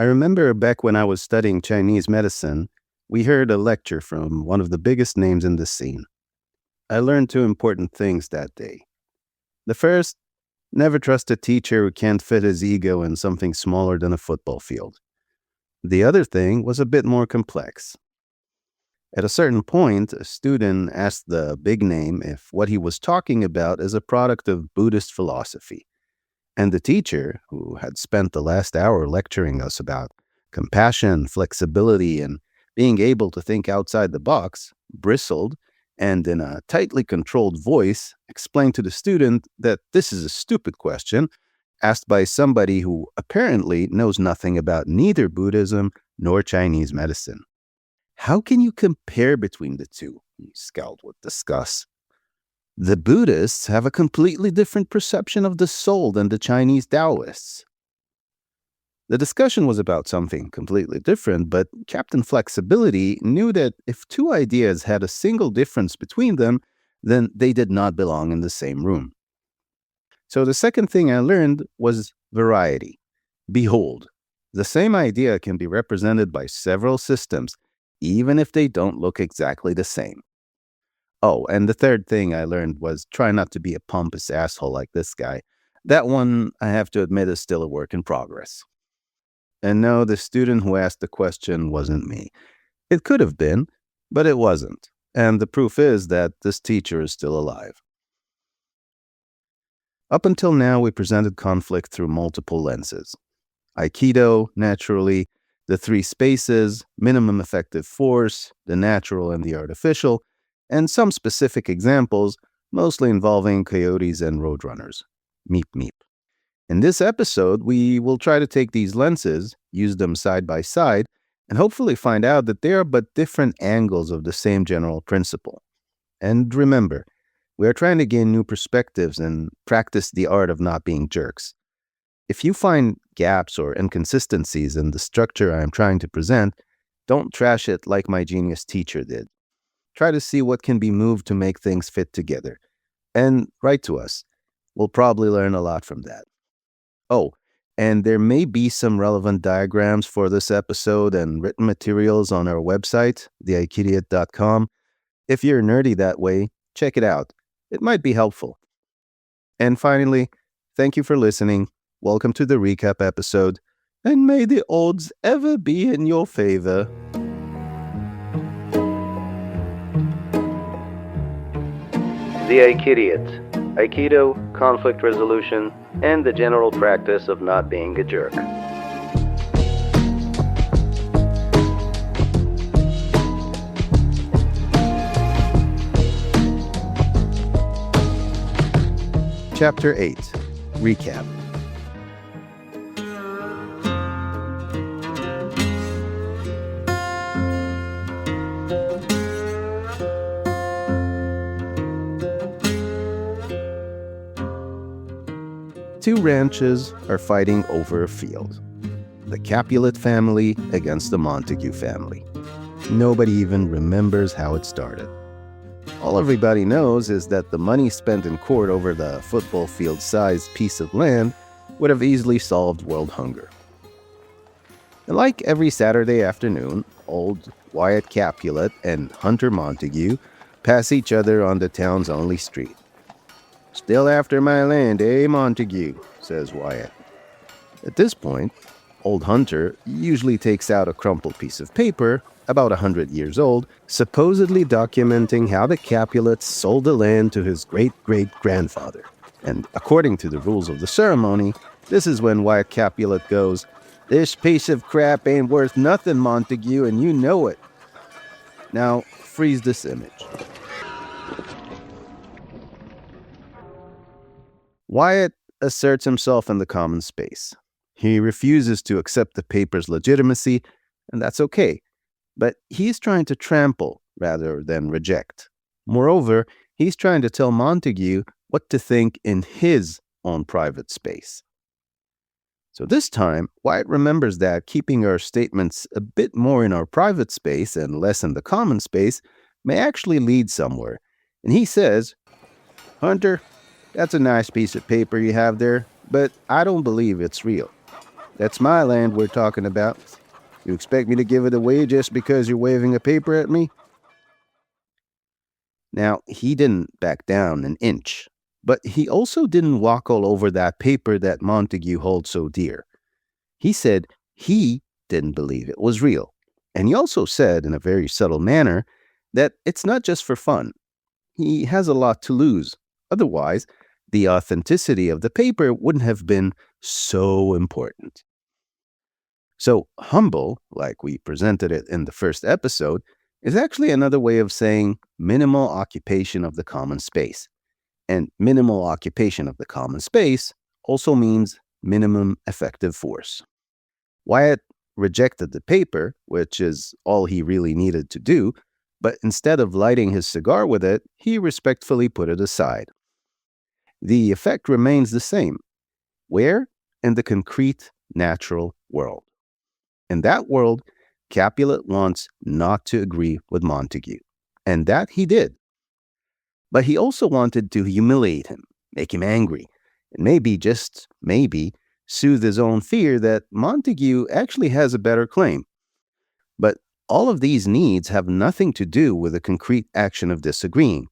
I remember back when I was studying Chinese medicine, we heard a lecture from one of the biggest names in the scene. I learned two important things that day. The first, never trust a teacher who can't fit his ego in something smaller than a football field. The other thing was a bit more complex. At a certain point, a student asked the big name if what he was talking about is a product of Buddhist philosophy. And the teacher, who had spent the last hour lecturing us about compassion, flexibility, and being able to think outside the box, bristled and, in a tightly controlled voice, explained to the student that this is a stupid question asked by somebody who apparently knows nothing about neither Buddhism nor Chinese medicine. How can you compare between the two? He scowled with disgust. The Buddhists have a completely different perception of the soul than the Chinese Taoists. The discussion was about something completely different, but Captain Flexibility knew that if two ideas had a single difference between them, then they did not belong in the same room. So the second thing I learned was variety. Behold, the same idea can be represented by several systems, even if they don't look exactly the same. Oh, and the third thing I learned was try not to be a pompous asshole like this guy. That one, I have to admit, is still a work in progress. And no, the student who asked the question wasn't me. It could have been, but it wasn't. And the proof is that this teacher is still alive. Up until now, we presented conflict through multiple lenses. Aikido, naturally, the three spaces, minimum effective force, the natural and the artificial, and some specific examples, mostly involving coyotes and roadrunners. Meep meep. In this episode, we will try to take these lenses, use them side by side, and hopefully find out that they are but different angles of the same general principle. And remember, we are trying to gain new perspectives and practice the art of not being jerks. If you find gaps or inconsistencies in the structure I am trying to present, don't trash it like my genius teacher did. Try to see what can be moved to make things fit together. And write to us. We'll probably learn a lot from that. Oh, and there may be some relevant diagrams for this episode and written materials on our website, theaikidiot.com. If you're nerdy that way, check it out. It might be helpful. And finally, thank you for listening. Welcome to the recap episode. And may the odds ever be in your favor. The Aikidiot. Aikido, conflict resolution, and the general practice of not being a jerk. Chapter 8. Recap. Two ranches are fighting over a field. The Capulet family against the Montague family. Nobody even remembers how it started. All everybody knows is that the money spent in court over the football field-sized piece of land would have easily solved world hunger. And like every Saturday afternoon, old Wyatt Capulet and Hunter Montague pass each other on the town's only street. "Still after my land, eh, Montague?" says Wyatt. At this point, old Hunter usually takes out a crumpled piece of paper, about 100 years old, supposedly documenting how the Capulets sold the land to his great-great-grandfather. And according to the rules of the ceremony, this is when Wyatt Capulet goes, "This piece of crap ain't worth nothing, Montague, and you know it." Now, freeze this image. Wyatt asserts himself in the common space. He refuses to accept the paper's legitimacy, and that's okay. But he's trying to trample rather than reject. Moreover, he's trying to tell Montague what to think in his own private space. So this time, Wyatt remembers that keeping our statements a bit more in our private space and less in the common space may actually lead somewhere. And he says, "Hunter, that's a nice piece of paper you have there, but I don't believe it's real. That's my land we're talking about. You expect me to give it away just because you're waving a paper at me? Now, he didn't back down an inch, but he also didn't walk all over that paper that Montague holds so dear. He said he didn't believe it was real. And he also said, in a very subtle manner, that it's not just for fun. He has a lot to lose. Otherwise, the authenticity of the paper wouldn't have been so important. So, humble, like we presented it in the first episode, is actually another way of saying minimal occupation of the common space. And minimal occupation of the common space also means minimum effective force. Wyatt rejected the paper, which is all he really needed to do, but instead of lighting his cigar with it, he respectfully put it aside. The effect remains the same. Where? In the concrete, natural world. In that world, Capulet wants not to agree with Montague, and that he did. But he also wanted to humiliate him, make him angry, and maybe, just maybe, soothe his own fear that Montague actually has a better claim. But all of these needs have nothing to do with the concrete action of disagreeing.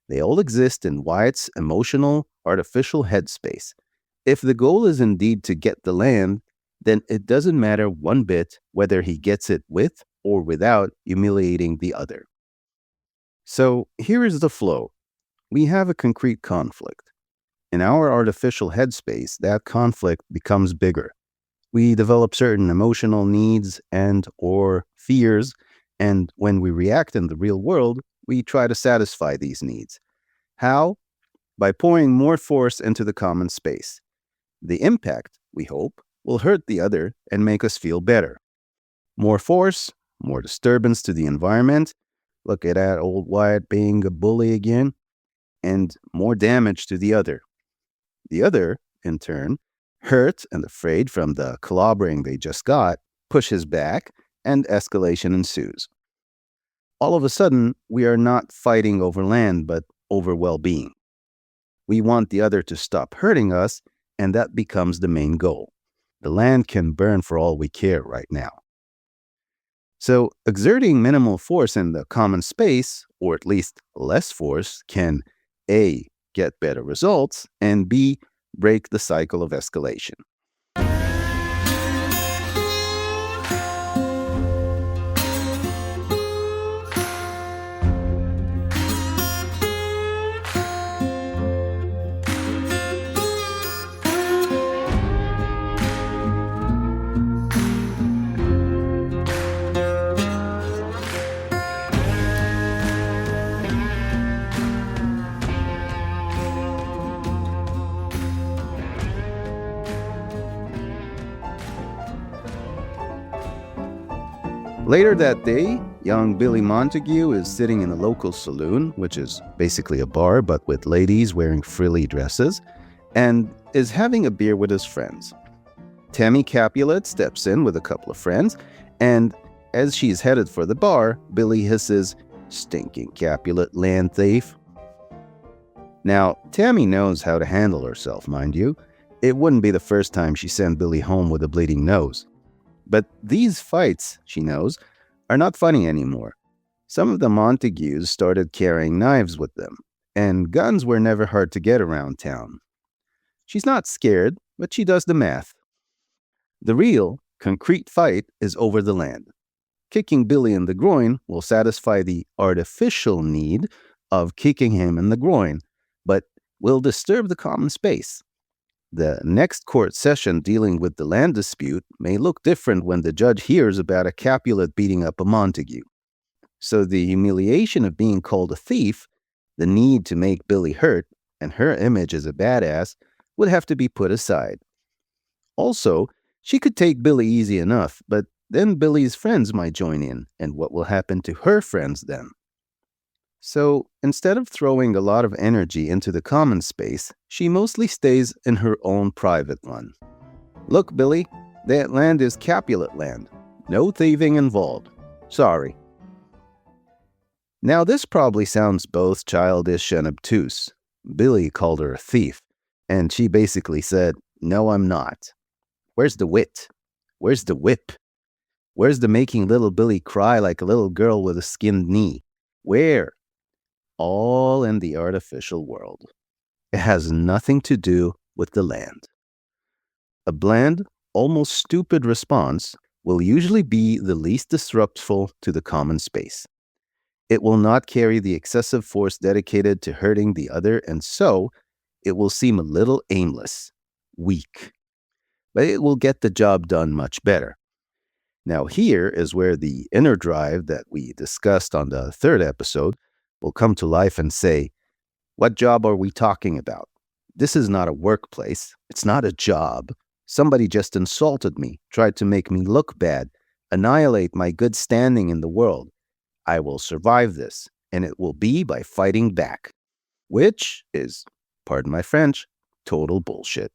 They all exist in Wyatt's emotional, artificial headspace. If the goal is indeed to get the land, then it doesn't matter one bit whether he gets it with or without humiliating the other. So here is the flow. We have a concrete conflict. In our artificial headspace, that conflict becomes bigger. We develop certain emotional needs and or fears, and when we react in the real world, we try to satisfy these needs. How? By pouring more force into the common space. The impact, we hope, will hurt the other and make us feel better. More force, more disturbance to the environment. Look at that old Wyatt being a bully again. And more damage to the other. The other, in turn, hurt and afraid from the clobbering they just got, pushes back, and escalation ensues. All of a sudden, we are not fighting over land, but over well-being. We want the other to stop hurting us, and that becomes the main goal. The land can burn for all we care right now. So, exerting minimal force in the common space, or at least less force, can A, get better results, and B, break the cycle of escalation. Later that day, young Billy Montague is sitting in a local saloon, which is basically a bar but with ladies wearing frilly dresses, and is having a beer with his friends. Tammy Capulet steps in with a couple of friends, and as she's headed for the bar, Billy hisses, "Stinking Capulet land thief." Now, Tammy knows how to handle herself, mind you. It wouldn't be the first time she sent Billy home with a bleeding nose. But these fights, she knows, are not funny anymore. Some of the Montagues started carrying knives with them, and guns were never hard to get around town. She's not scared, but she does the math. The real, concrete fight is over the land. Kicking Billy in the groin will satisfy the artificial need of kicking him in the groin, but will disturb the common space. The next court session dealing with the land dispute may look different when the judge hears about a Capulet beating up a Montague. So the humiliation of being called a thief, the need to make Billy hurt, and her image as a badass would have to be put aside. Also, she could take Billy easy enough, but then Billy's friends might join in, and what will happen to her friends then? So, instead of throwing a lot of energy into the common space, she mostly stays in her own private one. Look, Billy, that land is Capulet land. No thieving involved. Sorry. Now, this probably sounds both childish and obtuse. Billy called her a thief, and she basically said, "No, I'm not." Where's the wit? Where's the whip? Where's the making little Billy cry like a little girl with a skinned knee? Where? All in the artificial world. It has nothing to do with the land. A bland, almost stupid response will usually be the least disruptful to the common space. It will not carry the excessive force dedicated to hurting the other, and so it will seem a little aimless, weak. But it will get the job done much better. Now, here is where the inner drive that we discussed on the third episode will come to life and say, what job are we talking about? This is not a workplace. It's not a job. Somebody just insulted me, tried to make me look bad, annihilate my good standing in the world. I will survive this, and it will be by fighting back, which is, pardon my French, total bullshit.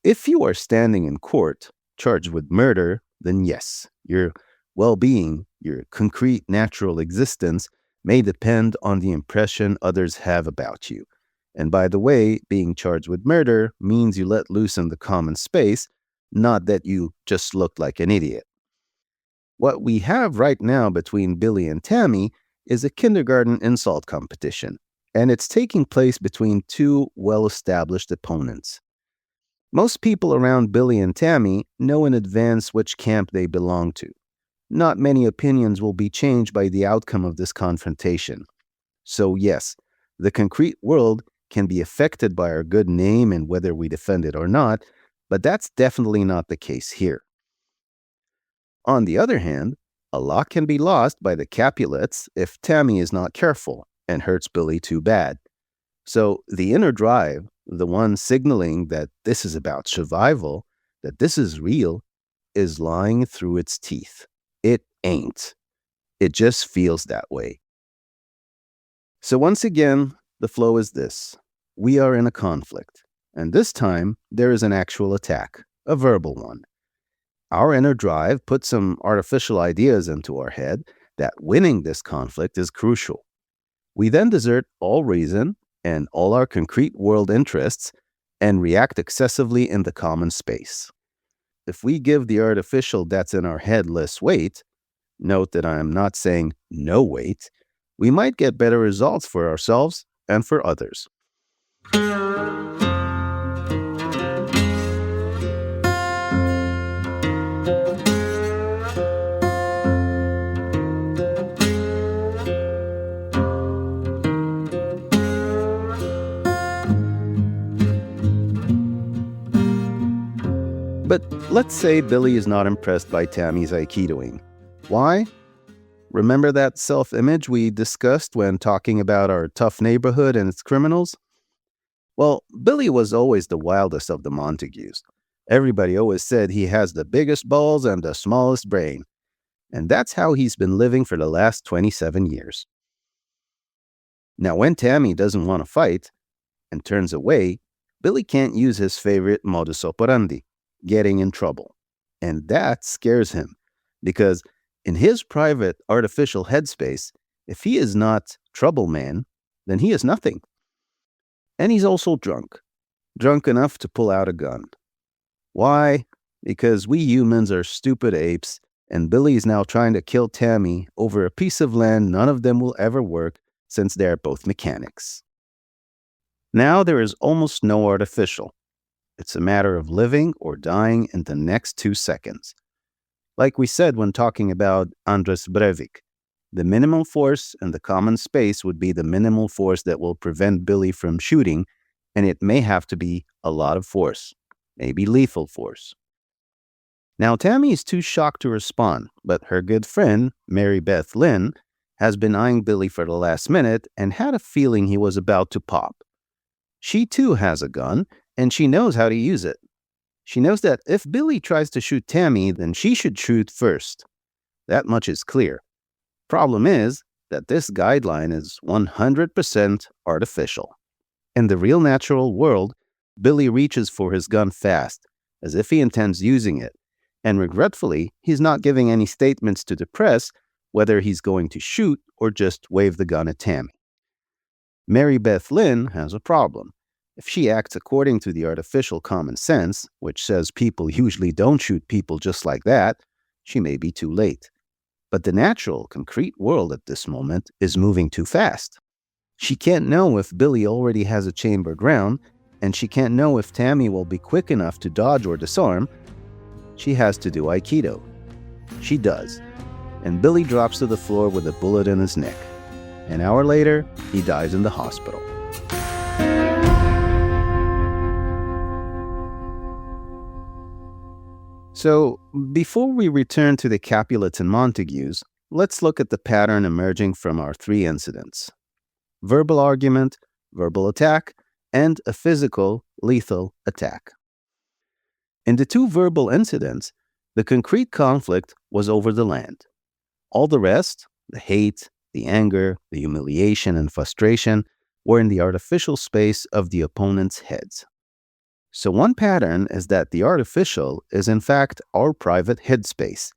If you are standing in court, charged with murder, then yes, your well-being, your concrete natural existence may depend on the impression others have about you. And by the way, being charged with murder means you let loose in the common space, not that you just looked like an idiot. What we have right now between Billy and Tammy is a kindergarten insult competition, and it's taking place between two well-established opponents. Most people around Billy and Tammy know in advance which camp they belong to. Not many opinions will be changed by the outcome of this confrontation. So yes, the concrete world can be affected by our good name and whether we defend it or not, but that's definitely not the case here. On the other hand, a lot can be lost by the Capulets if Tammy is not careful and hurts Billy too bad. So the inner drive, the one signaling that this is about survival, that this is real, is lying through its teeth. It ain't. It just feels that way. So once again, the flow is this. We are in a conflict, and this time there is an actual attack, a verbal one. Our inner drive puts some artificial ideas into our head that winning this conflict is crucial. We then desert all reason and all our concrete world interests and react excessively in the common space. If we give the artificial that's in our head less weight, note that I am not saying no weight, we might get better results for ourselves and for others. But let's say Billy is not impressed by Tammy's Aikidoing. Why? Remember that self-image we discussed when talking about our tough neighborhood and its criminals? Well, Billy was always the wildest of the Montagues. Everybody always said he has the biggest balls and the smallest brain. And that's how he's been living for the last 27 years. Now, when Tammy doesn't want to fight and turns away, Billy can't use his favorite modus operandi, getting in trouble. And that scares him, because in his private artificial headspace, if he is not trouble man, then he is nothing. And he's also drunk enough to pull out a gun. Why? Because we humans are stupid apes, and Billy is now trying to kill Tammy over a piece of land none of them will ever work, since they are both mechanics. Now there is almost no artificial. It's a matter of living or dying in the next 2 seconds. Like we said when talking about Andres Breivik, the minimal force in the common space would be the minimal force that will prevent Billy from shooting, and it may have to be a lot of force, maybe lethal force. Now, Tammy is too shocked to respond, but her good friend, Mary Beth Lynn, has been eyeing Billy for the last minute and had a feeling he was about to pop. She too has a gun, and she knows how to use it. She knows that if Billy tries to shoot Tammy, then she should shoot first. That much is clear. Problem is that this guideline is 100% artificial. In the real natural world, Billy reaches for his gun fast, as if he intends using it, and regretfully, he's not giving any statements to the press whether he's going to shoot or just wave the gun at Tammy. Mary Beth Lynn has a problem. If she acts according to the artificial common sense, which says people usually don't shoot people just like that, she may be too late. But the natural, concrete world at this moment is moving too fast. She can't know if Billy already has a chambered round, and she can't know if Tammy will be quick enough to dodge or disarm. She has to do Aikido. She does, and Billy drops to the floor with a bullet in his neck. An hour later, he dies in the hospital. So, before we return to the Capulets and Montagues, let's look at the pattern emerging from our three incidents: verbal argument, verbal attack, and a physical, lethal attack. In the two verbal incidents, the concrete conflict was over the land. All the rest, the hate, the anger, the humiliation, and frustration, were in the artificial space of the opponent's heads. So one pattern is that the artificial is in fact our private headspace.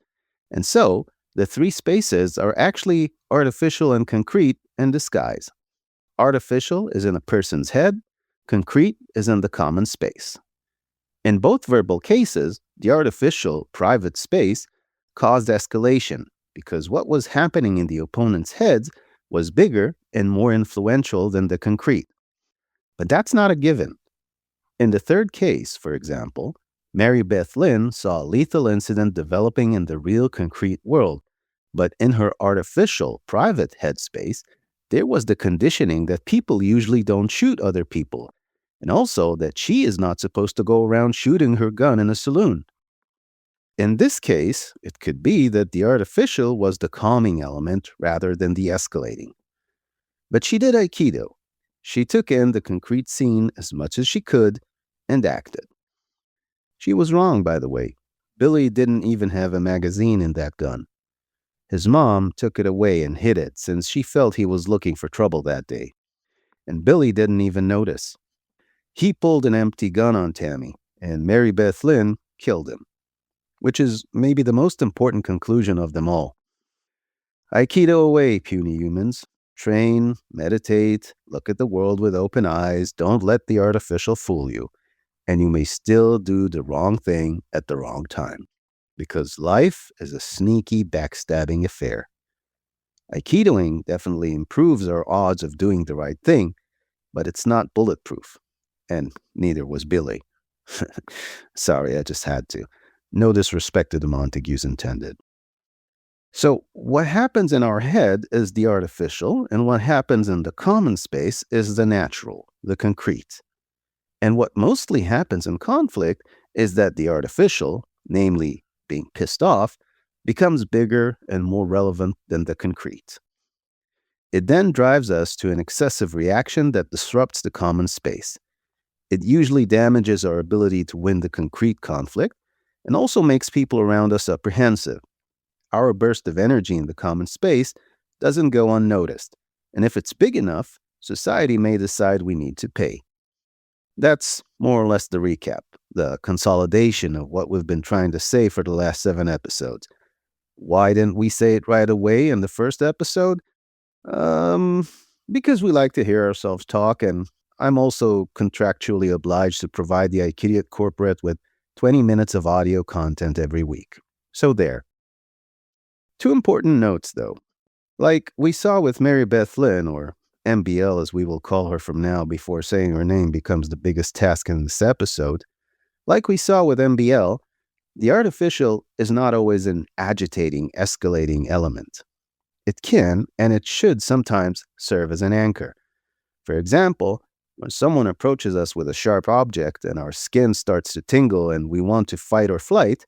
And so, the three spaces are actually artificial and concrete in disguise. Artificial is in a person's head, concrete is in the common space. In both verbal cases, the artificial private space caused escalation because what was happening in the opponent's heads was bigger and more influential than the concrete. But that's not a given. In the third case, for example, Mary Beth Lynn saw a lethal incident developing in the real concrete world, but in her artificial private headspace, there was the conditioning that people usually don't shoot other people, and also that she is not supposed to go around shooting her gun in a saloon. In this case, it could be that the artificial was the calming element rather than the escalating. But she did Aikido. She took in the concrete scene as much as she could and acted. She was wrong, by the way. Billy didn't even have a magazine in that gun. His mom took it away and hid it since she felt he was looking for trouble that day. And Billy didn't even notice. He pulled an empty gun on Tammy, and Mary Beth Lynn killed him, which is maybe the most important conclusion of them all. Aikido away, puny humans. Train, meditate, look at the world with open eyes, don't let the artificial fool you, and you may still do the wrong thing at the wrong time, because life is a sneaky, backstabbing affair. Aikidoing definitely improves our odds of doing the right thing, but it's not bulletproof, and neither was Billy. Sorry, I just had to. No disrespect to the Montagues intended. So, what happens in our head is the artificial, and what happens in the common space is the natural, the concrete. And what mostly happens in conflict is that the artificial, namely being pissed off, becomes bigger and more relevant than the concrete. It then drives us to an excessive reaction that disrupts the common space. It usually damages our ability to win the concrete conflict and also makes people around us apprehensive. Our burst of energy in the common space doesn't go unnoticed, and if it's big enough, society may decide we need to pay. That's more or less the recap, the consolidation of what we've been trying to say for the last 7 episodes. Why didn't we say it right away in the first episode? Because we like to hear ourselves talk, and I'm also contractually obliged to provide the Aikido Corporate with 20 minutes of audio content every week. So there. 2 important notes, though. Like we saw with Mary Beth Lynn, or MBL as we will call her from now before saying her name becomes the biggest task in this episode, like we saw with MBL, the artificial is not always an agitating, escalating element. It can, and it should sometimes serve as an anchor. For example, when someone approaches us with a sharp object and our skin starts to tingle and we want to fight or flight,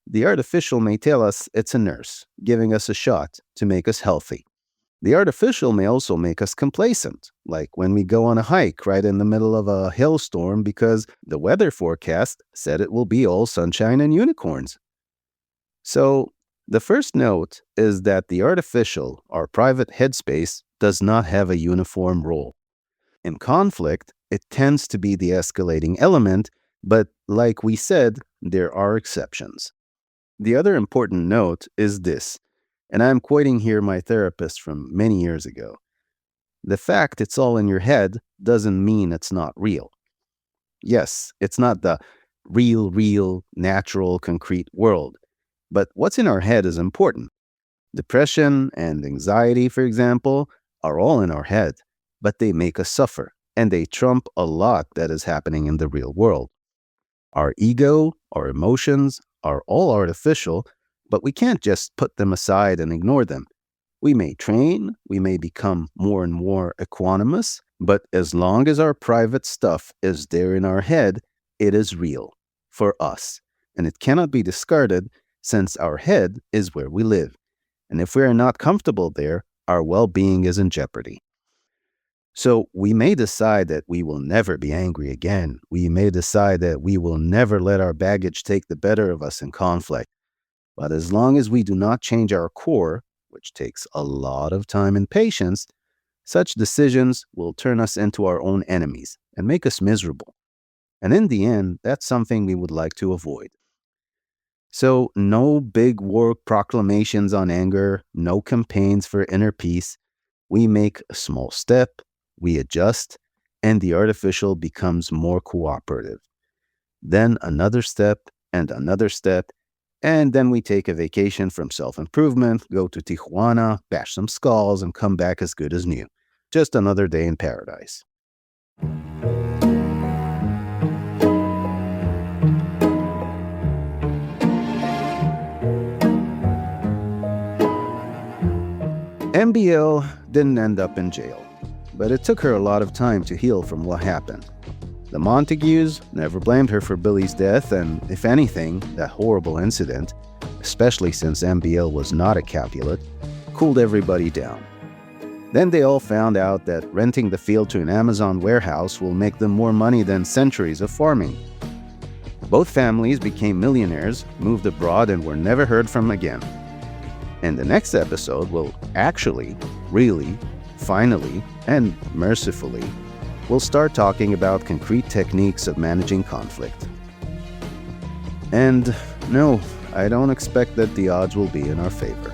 the artificial may tell us it's a nurse, giving us a shot to make us healthy. The artificial may also make us complacent, like when we go on a hike right in the middle of a hailstorm because the weather forecast said it will be all sunshine and unicorns. So, the first note is that the artificial, our private headspace, does not have a uniform role. In conflict, it tends to be the escalating element, but like we said, there are exceptions. The other important note is this, and I'm quoting here my therapist from many years ago. The fact it's all in your head doesn't mean it's not real. Yes, it's not the real, natural, concrete world. But what's in our head is important. Depression and anxiety, for example, are all in our head, but they make us suffer, and they trump a lot that is happening in the real world. Our ego, our emotions are all artificial, but we can't just put them aside and ignore them. We may train, we may become more and more equanimous, but as long as our private stuff is there in our head, it is real for us, and it cannot be discarded since our head is where we live. And if we are not comfortable there, our well being is in jeopardy. So we may decide that we will never be angry again. We may decide that we will never let our baggage take the better of us in conflict. But as long as we do not change our core, which takes a lot of time and patience, such decisions will turn us into our own enemies and make us miserable. And in the end, that's something we would like to avoid. So, no big war proclamations on anger, no campaigns for inner peace. We make a small step, we adjust, and the artificial becomes more cooperative. Then another step, and then we take a vacation from self improvement, go to Tijuana, bash some skulls, and come back as good as new. Just another day in paradise. MBL didn't end up in jail, but it took her a lot of time to heal from what happened. The Montagues never blamed her for Billy's death, and if anything, that horrible incident, especially since MBL was not a Capulet, cooled everybody down. Then they all found out that renting the field to an Amazon warehouse will make them more money than centuries of farming. Both families became millionaires, moved abroad, and were never heard from again. And the next episode will actually, really, finally, and mercifully, we'll start talking about concrete techniques of managing conflict. And no, I don't expect that the odds will be in our favor.